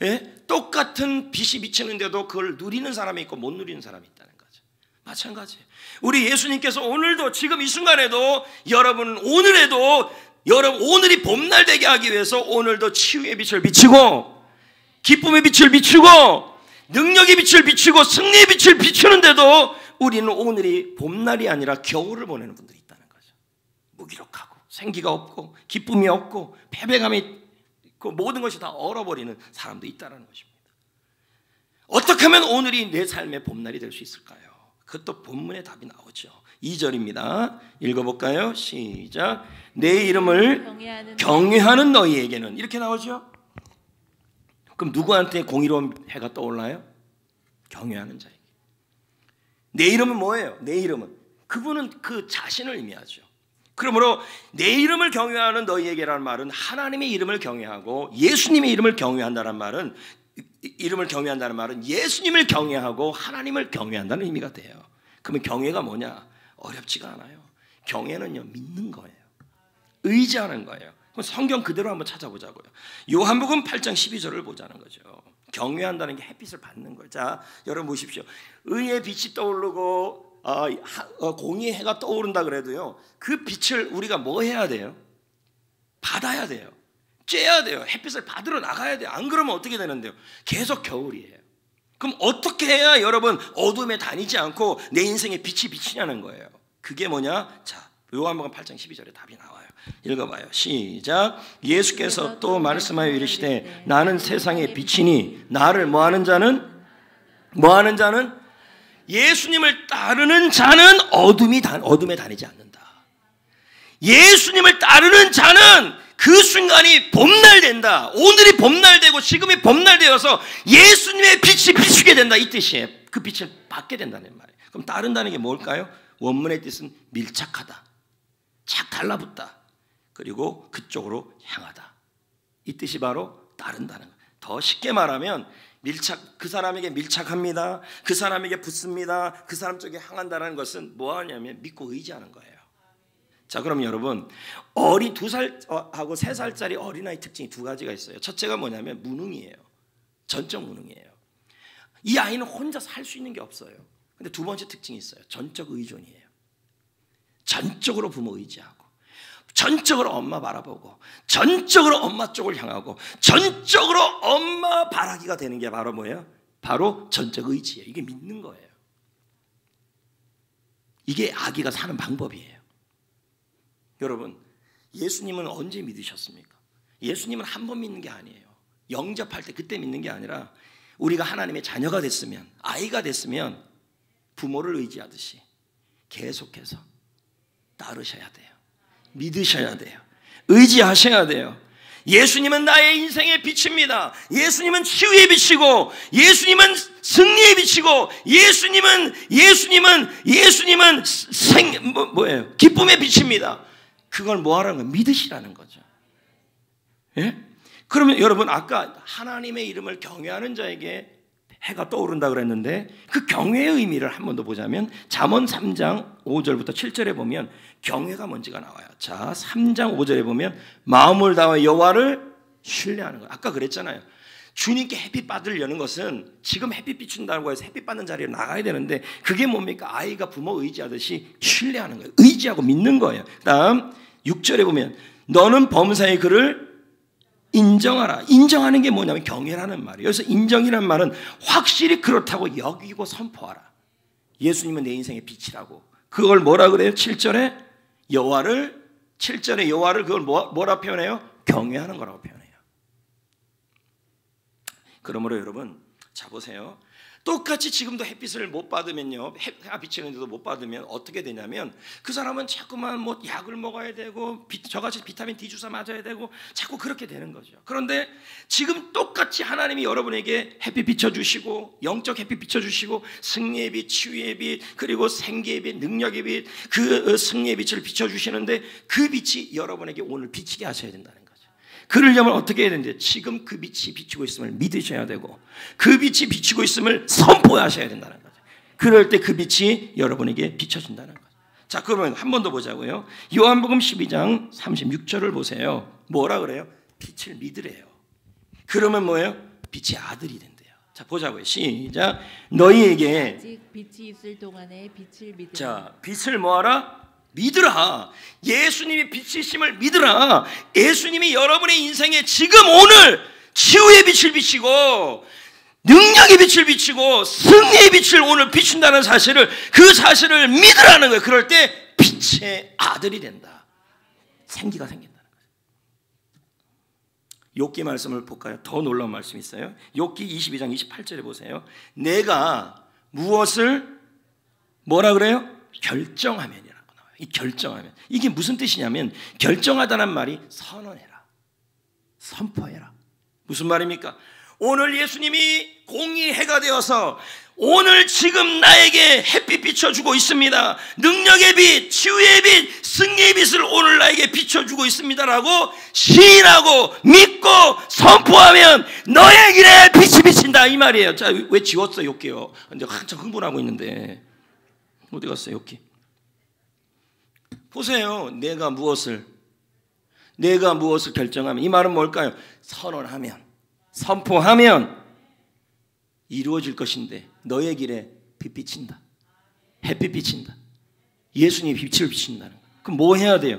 예? 똑같은 빛이 비치는데도 그걸 누리는 사람이 있고 못 누리는 사람이 있다는 거죠. 마찬가지예요. 우리 예수님께서 오늘도 지금 이 순간에도 여러분 오늘이 봄날 되게 하기 위해서 오늘도 치유의 빛을 비추고 기쁨의 빛을 비추고 능력의 빛을 비추고 승리의 빛을 비추는데도 우리는 오늘이 봄날이 아니라 겨울을 보내는 분들이 있다는 거죠. 무기력하고 생기가 없고 기쁨이 없고 패배감이 그 모든 것이 다 얼어버리는 사람도 있다는 것입니다. 어떻게 하면 오늘이 내 삶의 봄날이 될 수 있을까요? 그것도 본문의 답이 나오죠. 2절입니다. 읽어볼까요? 시작. 내 이름을 경외하는 너희에게는 이렇게 나오죠. 그럼 누구한테 공의로운 해가 떠올라요? 경외하는 자에게. 내 이름은 뭐예요? 내 이름은 그분은 그 자신을 의미하죠. 그러므로 내 이름을 경외하는 너희에게라는 말은 하나님의 이름을 경외하고 예수님의 이름을 경외한다는 말은 예수님을 경외하고 하나님을 경외한다는 의미가 돼요. 그러면 경외가 뭐냐? 어렵지가 않아요. 경외는요 믿는 거예요. 의지하는 거예요. 그럼 성경 그대로 한번 찾아보자고요. 요한복음 8장 12절을 보자는 거죠. 경외한다는 게 햇빛을 받는 거예요. 자, 여러분 보십시오. 의의 빛이 떠오르고 공의의 해가 떠오른다 그래도요 그 빛을 우리가 뭐 해야 돼요? 받아야 돼요. 쬐야 돼요. 햇빛을 받으러 나가야 돼요. 안 그러면 어떻게 되는데요? 계속 겨울이에요. 그럼 어떻게 해야 여러분 어둠에 다니지 않고 내 인생에 빛이 비치냐는 거예요. 그게 뭐냐? 자, 요한복음 8장 12절에 답이 나와요. 읽어봐요. 시작. 예수께서 또 말씀하여 이르시되 나는 세상의 빛이니 나를 뭐하는 자는 예수님을 따르는 자는 어둠에 다니지 않는다. 예수님을 따르는 자는 그 순간이 봄날 된다. 오늘이 봄날 되고 지금이 봄날 되어서 예수님의 빛이 비추게 된다. 이 뜻이에요. 그 빛을 받게 된다는 말이에요. 그럼 따른다는 게 뭘까요? 원문의 뜻은 밀착하다, 착 달라붙다, 그리고 그쪽으로 향하다. 이 뜻이 바로 따른다는 거예요. 더 쉽게 말하면 그 사람에게 밀착합니다. 그 사람에게 붙습니다. 그 사람 쪽에 향한다는 것은 뭐하냐면 믿고 의지하는 거예요. 자, 그럼 여러분 2살하고 3살짜리 어린아이 특징이 두 가지가 있어요. 첫째가 뭐냐면 무능이에요. 전적 무능이에요. 이 아이는 혼자 살 수 있는 게 없어요. 근데 두 번째 특징이 있어요. 전적 의존이에요. 전적으로 부모 의지하고 전적으로 엄마 바라보고 전적으로 엄마 쪽을 향하고 전적으로 엄마 바라기가 되는 게 바로 뭐예요? 바로 전적 의지예요. 이게 믿는 거예요. 이게 아기가 사는 방법이에요. 여러분, 예수님은 언제 믿으셨습니까? 예수님은 한 번 믿는 게 아니에요. 영접할 때 그때 믿는 게 아니라 우리가 하나님의 자녀가 됐으면, 아이가 됐으면 부모를 의지하듯이 계속해서 따르셔야 돼요. 믿으셔야 돼요. 의지하셔야 돼요. 예수님은 나의 인생의 빛입니다. 예수님은 치유의 빛이고, 예수님은 승리의 빛이고, 예수님은 기쁨의 빛입니다. 그걸 뭐 하라는 거예요? 믿으시라는 거죠. 예? 그러면 여러분, 아까 하나님의 이름을 경외하는 자에게 해가 떠오른다 그랬는데, 그 경외의 의미를 한 번 더 보자면 잠언 3장 5절부터 7절에 보면 경외가 뭔지가 나와요. 자, 3장 5절에 보면 마음을 다하여 여호와를 신뢰하는 거예요. 아까 그랬잖아요. 주님께 햇빛 받으려는 것은 지금 햇빛 비춘다고 해서 햇빛 받는 자리에 나가야 되는데, 그게 뭡니까? 아이가 부모 의지하듯이 신뢰하는 거예요. 의지하고 믿는 거예요. 그 다음 6절에 보면 너는 범사의 그를 인정하라. 인정하는 게 뭐냐면 경외라는 말이에요. 여기서 인정이라는 말은 확실히 그렇다고 여기고 선포하라. 예수님은 내 인생의 빛이라고. 그걸 뭐라 그래요? 7절에 여호와를 그걸 뭐라 표현해요? 경외하는 거라고 표현해요. 그러므로 여러분, 자 보세요. 똑같이 지금도 햇빛을 못 받으면요, 해가 비치는데도 못 받으면 어떻게 되냐면 그 사람은 자꾸만 뭐 약을 먹어야 되고 저같이 비타민 D 주사 맞아야 되고 자꾸 그렇게 되는 거죠. 그런데 지금 똑같이 하나님이 여러분에게 햇빛 비춰주시고, 영적 햇빛 비춰주시고, 승리의 빛, 치유의 빛, 그리고 생기의 빛, 능력의 빛, 그 승리의 빛을 비춰주시는데 그 빛이 여러분에게 오늘 비치게 하셔야 된다는 거예요. 그러려면 어떻게 해야 되는데, 지금 그 빛이 비치고 있음을 믿으셔야 되고, 그 빛이 비치고 있음을 선포하셔야 된다는 거죠. 그럴 때 그 빛이 여러분에게 비춰진다는 거죠. 자, 그러면 한 번 더 보자고요. 요한복음 12장 36절을 보세요. 뭐라 그래요? 빛을 믿으래요. 그러면 뭐예요? 빛의 아들이 된대요. 자, 보자고요. 시작. 너희에게 아직 빛이 있을 동안에 빛을 믿으라. 자, 빛을 뭐하라? 믿으라. 예수님이 빛이심을 믿으라. 예수님이 여러분의 인생에 지금 오늘 치유의 빛을 비치고, 능력의 빛을 비치고, 승리의 빛을 오늘 비춘다는 사실을, 그 사실을 믿으라는 거예요. 그럴 때 빛의 아들이 된다. 생기가 생긴다는 거예요. 욥기 말씀을 볼까요? 더 놀라운 말씀이 있어요. 욥기 22장 28절에 보세요. 내가 무엇을 뭐라 그래요? 결정하면. 이 결정하면, 이게 무슨 뜻이냐면, 결정하다는 말이 선언해라, 선포해라. 무슨 말입니까? 오늘 예수님이 공의 해가 되어서 오늘 지금 나에게 햇빛 비춰주고 있습니다. 능력의 빛, 치유의 빛, 승리의 빛을 오늘 나에게 비춰주고 있습니다라고 시인하고 믿고 선포하면 너의 길에 빛이 비친다, 이 말이에요. 자, 왜 지웠어요, 욕기요? 근데 한참 흥분하고 있는데 어디 갔어요, 욕기? 보세요. 내가 무엇을 결정하면, 이 말은 뭘까요? 선언하면, 선포하면 이루어질 것인데 너의 길에 빛 비친다. 햇빛 비친다. 예수님이 빛을 비친다는 거예요. 그럼 뭐 해야 돼요?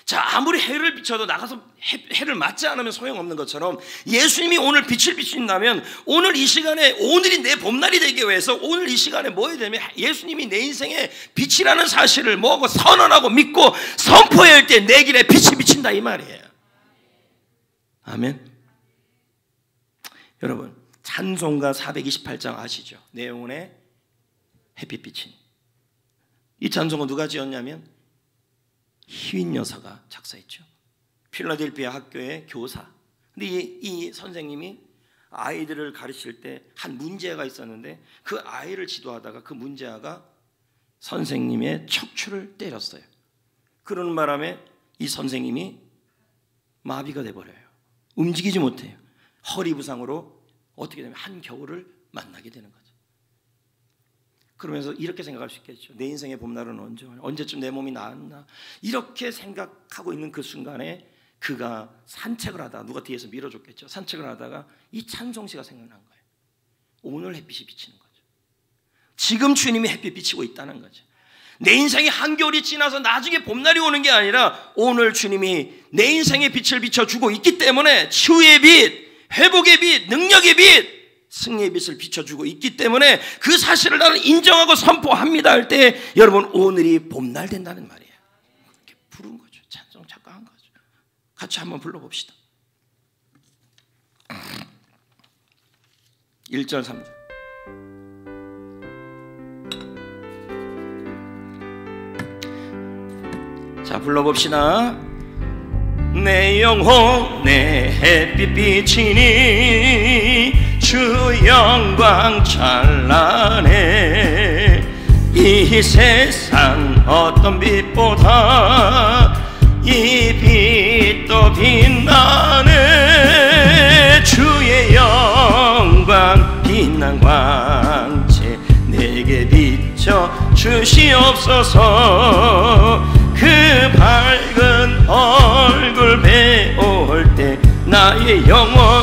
자, 아무리 해를 비춰도 나가서 해를 맞지 않으면 소용없는 것처럼, 예수님이 오늘 빛을 비친다면 오늘 이 시간에, 오늘이 내 봄날이 되기 위해서 오늘 이 시간에 뭐 해야 되면, 예수님이 내 인생의 빛이라는 사실을 뭐하고 선언하고 믿고 선포해야 할 때 내 길에 빛이 비친다, 이 말이에요. 아멘. 여러분, 찬송가 428장 아시죠? 내용의 햇빛 비친 이 찬송은 누가 지었냐면 희윈 여사가 작사했죠. 필라델피아 학교의 교사. 근데 이 선생님이 아이들을 가르칠 때 한 문제아가 있었는데, 그 아이를 지도하다가 그 문제아가 선생님의 척추를 때렸어요. 그러는 바람에 이 선생님이 마비가 돼버려요. 움직이지 못해요. 허리 부상으로 어떻게 되면 한겨울을 만나게 되는 거죠. 그러면서 이렇게 생각할 수 있겠죠. 내 인생의 봄날은 언제쯤 내 몸이 나았나, 이렇게 생각하고 있는 그 순간에 그가 산책을 하다가, 누가 뒤에서 밀어줬겠죠. 산책을 하다가 이 찬송시가 생각난 거예요. 오늘 햇빛이 비치는 거죠. 지금 주님이 햇빛 비치고 있다는 거죠. 내 인생의 한겨울이 지나서 나중에 봄날이 오는 게 아니라 오늘 주님이 내 인생의 빛을 비춰주고 있기 때문에, 치유의 빛, 회복의 빛, 능력의 빛, 승리의 빛을 비춰주고 있기 때문에 그 사실을 나는 인정하고 선포합니다 할 때, 여러분, 오늘이 봄날 된다는 말이에요. 이렇게 부른 거죠. 찬송 작가한 거죠. 같이 한번 불러봅시다. 1절 3절. 자, 불러봅시다. 내 영혼의 햇빛 비치니 주 영광 찬란해. 이 세상 어떤 빛보다 이 빛도 빛나네. 주의 영광 빛난 광채 내게 비춰 주시옵소서. 그 밝은 얼굴 배울 때 나의 영혼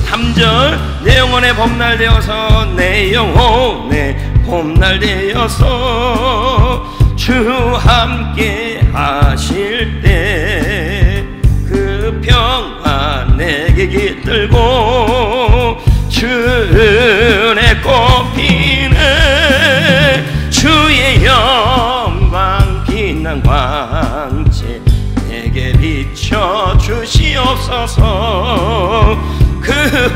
3절 내 영혼의 봄날 되어서 내 영혼의 봄날 되어서 주 함께 하실 때 그 평안 내게 깃들고 주 은혜 꽃피네. 주의 영광 빛난 광채 내게 비춰 주시옵소서. 그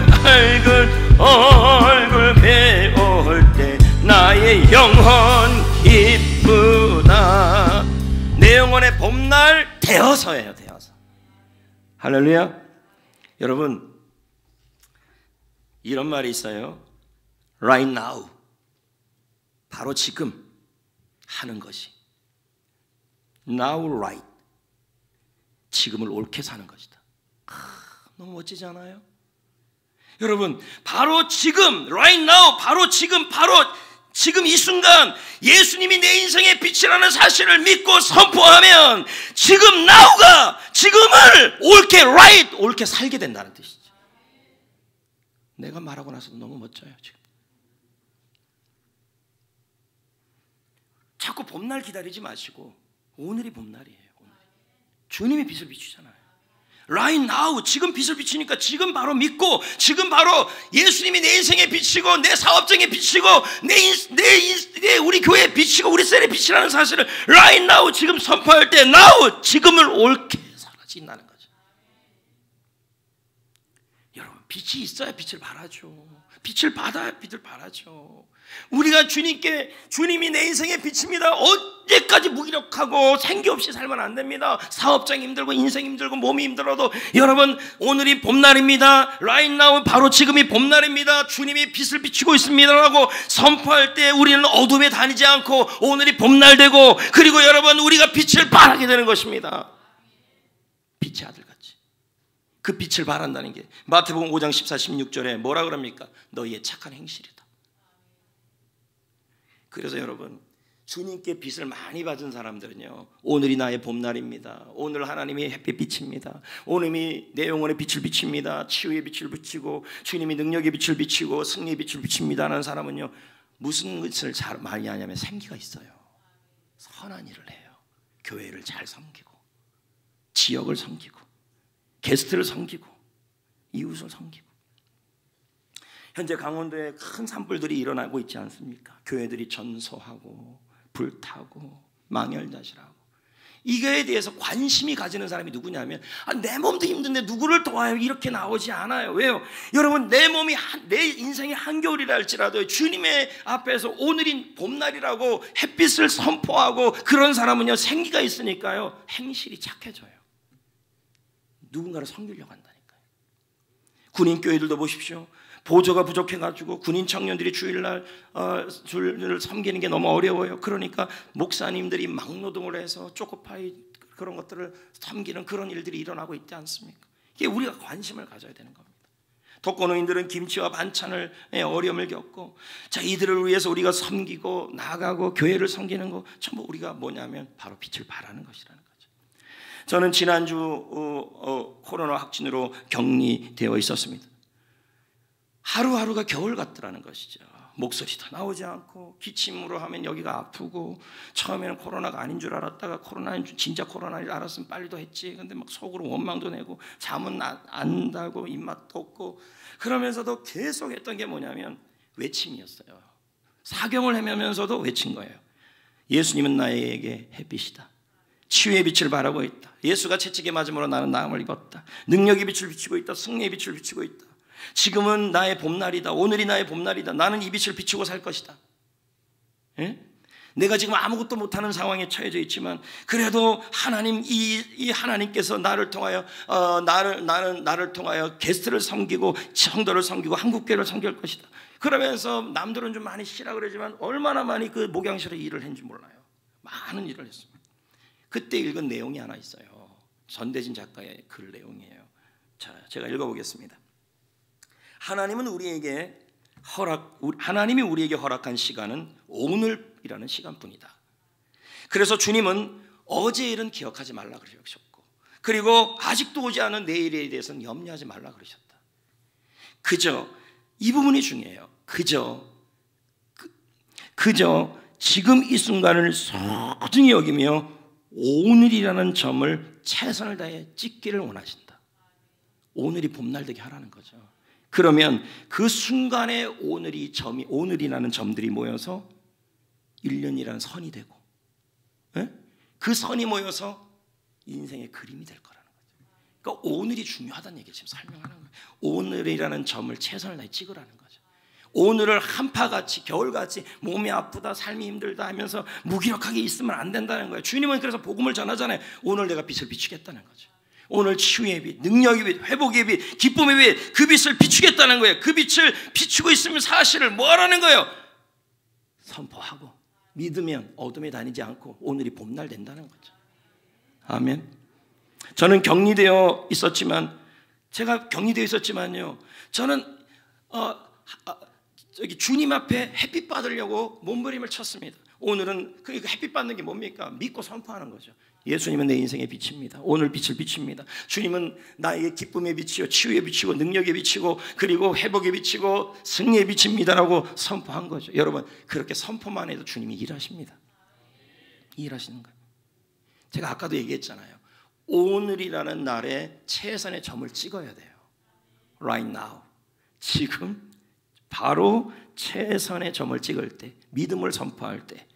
밝은 얼굴 배울 때 나의 영혼 기쁘다. 내 영혼의 봄날 되어서예요. 되어서. 할렐루야. 여러분, 이런 말이 있어요. Right now, 바로 지금 하는 것이 Now right, 지금을 옳게 사는 것이다. 너무 멋지지 않아요? 여러분, 바로 지금 Right now, 바로 지금 이 순간 예수님이 내 인생의 빛이라는 사실을 믿고 선포하면 지금 now가 지금을 옳게 right, 옳게 살게 된다는 뜻이죠. 내가 말하고 나서도 너무 멋져요. 지금 자꾸 봄날 기다리지 마시고 오늘이 봄날이에요. 오늘. 주님이 빛을 비추잖아요. Right now, 지금 빛을 비추니까 지금 바로 믿고 지금 바로 예수님이 내 인생에 비치고 내 사업장에 비치고 내 우리 교회에 비치고 우리 셀에 비치라는 사실을 Right now 지금 선포할 때 now 지금을 옳게 살아진다는 거죠. 여러분, 빛이 있어야 빛을 발하죠. 빛을 받아야 빛을 발하죠. 우리가 주님이 내 인생의 빛입니다. 언제까지 무기력하고 생기 없이 살면 안 됩니다. 사업장이 힘들고 인생이 힘들고 몸이 힘들어도 여러분, 오늘이 봄날입니다. Right now, 바로 지금이 봄날입니다. 주님이 빛을 비추고 있습니다라고 선포할 때 우리는 어둠에 다니지 않고 오늘이 봄날 되고, 그리고 여러분, 우리가 빛을 발하게 되는 것입니다. 빛의 아들같이 그 빛을 발한다는 게 마태복음 5장 14, 16절에 뭐라 그럽니까? 너희의 착한 행실이다. 그래서 여러분, 주님께 빛을 많이 받은 사람들은요, 오늘이 나의 봄날입니다. 오늘 하나님이 햇빛 비칩니다. 오늘이 내 영혼의 빛을 비칩니다. 치유의 빛을 비치고 주님이 능력의 빛을 비치고 승리의 빛을 비칩니다 하는 사람은요, 무슨 것을 잘 많이 하냐면 생기가 있어요. 선한 일을 해요. 교회를 잘 섬기고 지역을 섬기고 게스트를 섬기고 이웃을 섬기고. 현재 강원도에 큰 산불들이 일어나고 있지 않습니까? 교회들이 전소하고 불타고 망열자실하고. 이거에 대해서 관심이 가지는 사람이 누구냐면, 내 몸도 힘든데 누구를 도와요? 이렇게 나오지 않아요. 왜요? 여러분, 내 몸이 내 인생의 한겨울이라 할지라도 주님의 앞에서 오늘이 봄날이라고 햇빛을 선포하고 그런 사람은요, 생기가 있으니까요, 행실이 착해져요. 누군가를 섬기려고 한다니까요. 군인교회들도 보십시오. 보조가 부족해가지고 군인 청년들이 주일날 주를 섬기는 게 너무 어려워요. 그러니까 목사님들이 막노동을 해서 초코파이 그런 것들을 섬기는 그런 일들이 일어나고 있지 않습니까? 이게 우리가 관심을 가져야 되는 겁니다. 독거노인들은 김치와 반찬을 어려움을 겪고, 자, 이들을 위해서 우리가 섬기고 나가고 교회를 섬기는 거 전부 우리가 뭐냐면 바로 빛을 발하는 것이라는 거죠. 저는 지난주 코로나 확진으로 격리되어 있었습니다. 하루하루가 겨울 같더라는 것이죠. 목소리도 나오지 않고 기침으로 하면 여기가 아프고, 처음에는 코로나가 아닌 줄 알았다가 코로나인 줄, 진짜 코로나인 줄 알았으면 빨리도 했지. 근데 막 속으로 원망도 내고 잠은 안 자고 입맛도 없고, 그러면서도 계속 했던 게 뭐냐면 외침이었어요. 사경을 헤매면서도 외친 거예요. 예수님은 나에게 햇빛이다. 치유의 빛을 발하고 있다. 예수가 채찍에 맞음으로 나는 나음을 입었다. 능력의 빛을 비추고 있다. 승리의 빛을 비추고 있다. 지금은 나의 봄날이다. 오늘이 나의 봄날이다. 나는 이 빛을 비추고 살 것이다. 예? 내가 지금 아무것도 못하는 상황에 처해져 있지만 그래도 하나님 이 하나님께서 나를 통하여 나를 통하여 게스트를 섬기고 성도를 섬기고 한국교회를 섬길 것이다. 그러면서 남들은 좀 많이 쉬라 그러지만 얼마나 많이 그 목양실에 일을 했는지 몰라요. 많은 일을 했습니다. 그때 읽은 내용이 하나 있어요. 전대진 작가의 글 내용이에요. 자, 제가 읽어보겠습니다. 하나님이 우리에게 허락한 시간은 오늘이라는 시간뿐이다. 그래서 주님은 어제 일은 기억하지 말라 그러셨고, 그리고 아직도 오지 않은 내일에 대해서는 염려하지 말라 그러셨다. 그저 이 부분이 중요해요. 그저 지금 이 순간을 소중히 여기며 오늘이라는 점을 최선을 다해 찍기를 원하신다. 오늘이 봄날 되게 하라는 거죠. 그러면 그 순간에 오늘이라는 점들이 모여서 1년이라는 선이 되고, 그 선이 모여서 인생의 그림이 될 거라는 거죠. 그러니까 오늘이 중요하다는 얘기 지금 설명하는 거예요. 오늘이라는 점을 최선을 다해 찍으라는 거죠. 오늘을 한파같이 겨울같이 몸이 아프다 삶이 힘들다 하면서 무기력하게 있으면 안 된다는 거예요. 주님은 그래서 복음을 전하잖아요. 오늘 내가 빛을 비추겠다는 거죠. 오늘 치유의 빛, 능력의 빛, 회복의 빛, 기쁨의 빛, 그 빛을 비추겠다는 거예요. 그 빛을 비추고 있으면 사실을 뭐하라는 거예요? 선포하고 믿으면 어둠에 다니지 않고 오늘이 봄날 된다는 거죠. 아멘. 저는 격리되어 있었지만요. 저는 주님 앞에 햇빛 받으려고 몸부림을 쳤습니다. 오늘은 그 햇빛 받는 게 뭡니까? 믿고 선포하는 거죠. 예수님은 내 인생의 빛입니다. 오늘 빛을 비춥니다. 주님은 나에게 기쁨의 빛이요 치유의 빛이고 능력의 빛이고 그리고 회복의 빛이고 승리의 빛입니다라고 선포한 거죠. 여러분, 그렇게 선포만 해도 주님이 일하십니다. 일하시는 거예요. 제가 아까도 얘기했잖아요. 오늘이라는 날에 최선의 점을 찍어야 돼요. Right now. 지금 바로 최선의 점을 찍을 때, 믿음을 선포할 때,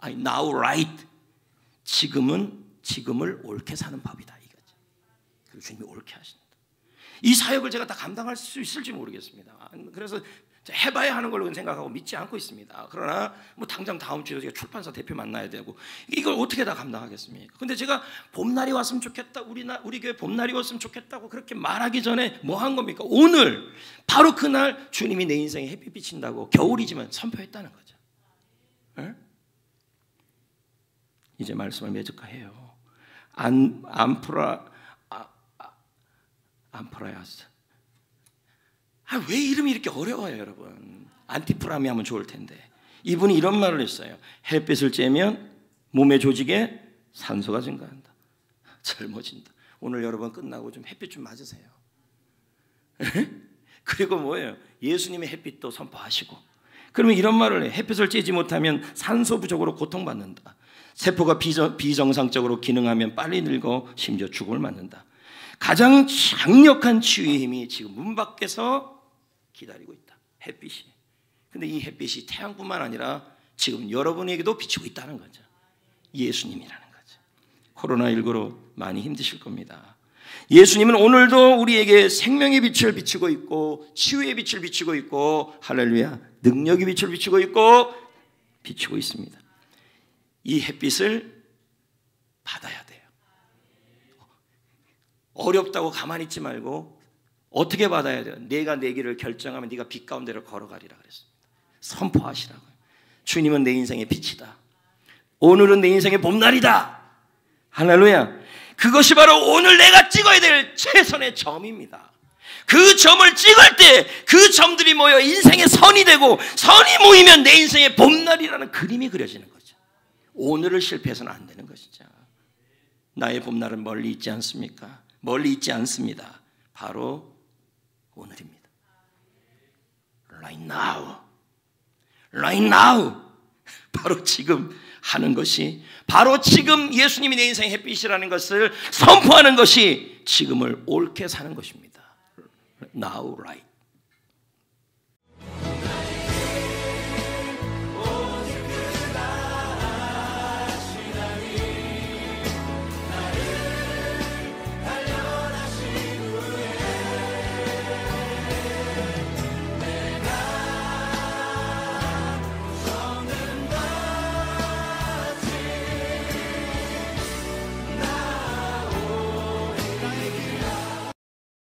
now right. 지금을 옳게 사는 법이다 이거죠. 그리고 주님이 옳게 하신다. 이 사역을 제가 다 감당할 수 있을지 모르겠습니다. 그래서 해봐야 하는 걸로 생각하고 믿지 않고 있습니다. 그러나 뭐 당장 다음 주에 제가 출판사 대표 만나야 되고 이걸 어떻게 다 감당하겠습니까? 근데 제가 봄날이 왔으면 좋겠다, 우리 교회 봄날이 왔으면 좋겠다고 그렇게 말하기 전에 뭐 한 겁니까? 오늘 바로 그날 주님이 내 인생에 햇빛 비친다고 겨울이지만 선포했다는 거죠. 네? 이제 말씀을 매적화해요. 안프라야스. 왜 이름이 이렇게 어려워요, 여러분? 안티프라미 하면 좋을 텐데. 이분이 이런 말을 했어요. 햇빛을 쬐면 몸의 조직에 산소가 증가한다. 젊어진다. 오늘 여러분 끝나고 좀 햇빛 좀 맞으세요. 그리고 뭐예요? 예수님의 햇빛도 선포하시고. 그러면 이런 말을 해요. 햇빛을 쬐지 못하면 산소 부족으로 고통받는다. 세포가 비정상적으로 기능하면 빨리 늙어 심지어 죽음을 맞는다. 가장 강력한 치유의 힘이 지금 문 밖에서 기다리고 있다. 햇빛이. 근데 이 햇빛이 태양뿐만 아니라 지금 여러분에게도 비추고 있다는 거죠. 예수님이라는 거죠. 코로나19로 많이 힘드실 겁니다. 예수님은 오늘도 우리에게 생명의 빛을 비추고 있고 치유의 빛을 비추고 있고 할렐루야 능력의 빛을 비추고 있고 비추고 있습니다. 이 햇빛을 받아야 돼요. 어렵다고 가만히 있지 말고 어떻게 받아야 돼요? 내가 내 길을 결정하면 네가 빛 가운데로 걸어가리라 그랬습니다. 선포하시라고요. 주님은 내 인생의 빛이다. 오늘은 내 인생의 봄날이다. 할렐루야. 그것이 바로 오늘 내가 찍어야 될 최선의 점입니다. 그 점을 찍을 때 그 점들이 모여 인생의 선이 되고 선이 모이면 내 인생의 봄날이라는 그림이 그려지는 거죠. 오늘을 실패해서는 안 되는 것이죠. 나의 봄날은 멀리 있지 않습니까? 멀리 있지 않습니다. 바로 오늘입니다. Right now. Right now. 바로 지금 하는 것이 바로 지금 예수님이 내 인생의 햇빛이라는 것을 선포하는 것이 지금을 옳게 사는 것입니다. Now right.